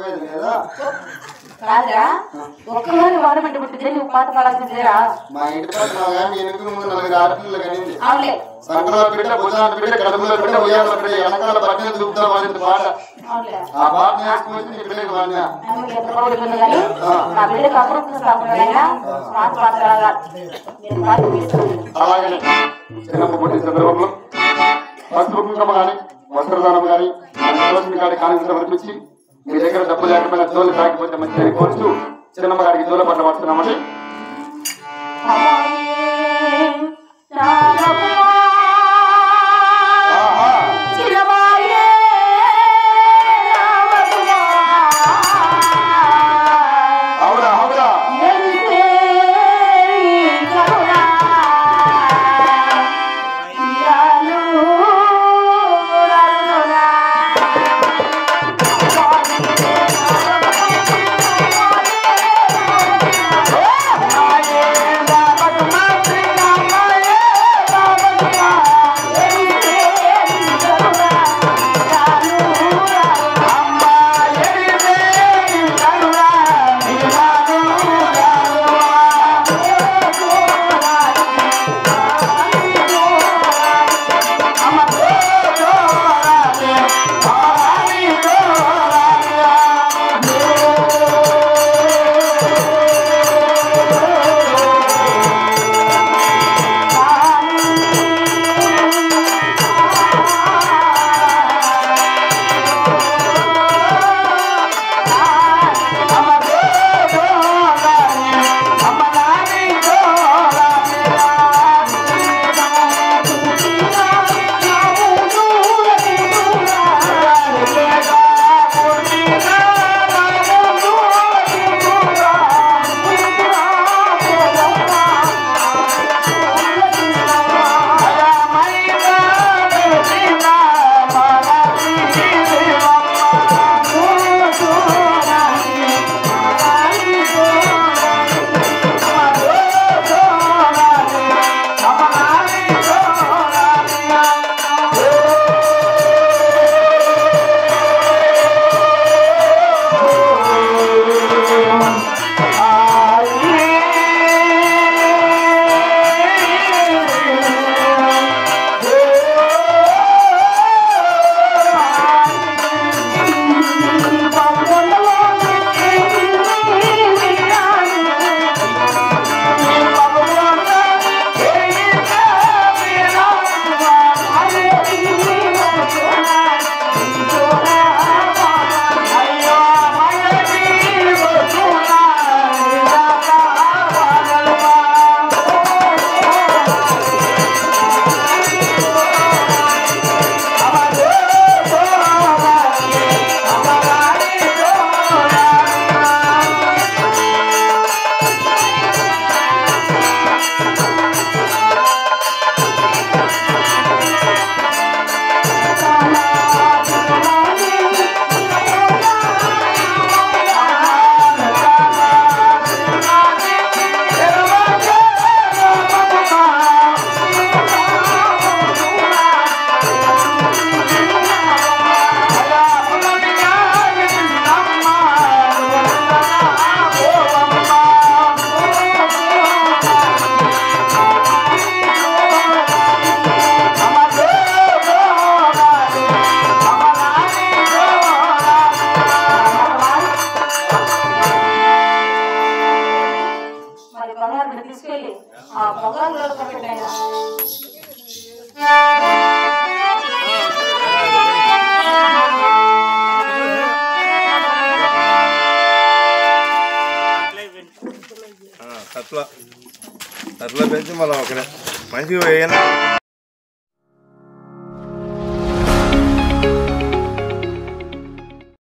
చెప్పేది కదా కాదురా ఒక్కసారి గవర్నమెంట్ పుట్టిందే నువ్వు పాట పాడాల్సిందేరా మా ఇంటి పక్కన కానీ ఎనుక ముందు 4 ఆడపిల్లలు కనింది అవునులే సంకల బిడ్డ భుజాన బిడ్డ కడుపులో బిడ్డ ఉయ్యాల బిడ్డ వెనకాల పట్టిన దుబ్బుతాం అనేది పాట అవునులే ఆ పాట నేర్చుకుని నీ బిడ్డకి వాడినా ఎంత బాగుంటుంది కానీ నా బిడ్డకు అప్పుడు సాగుతున్నాయినా పాట పాడగలగా నేను పాట అలాగే చిన్నమ్మ పుట్టిన సందర్భంలో వస్త్ర కుంకుమ కానీ వస్త్రదానం కానీ కానీ కానుక సమర్పించి మీ దగ్గర డబ్బు లేకపోయినా జోలు కాకపోతే మంచిగా కోరుతూ చిన్నమ్మ గారికి జోల పట్ల వస్తున్నామని అట్లా పెంచి మళ్ళీ ఒక మంచిగా వేయనా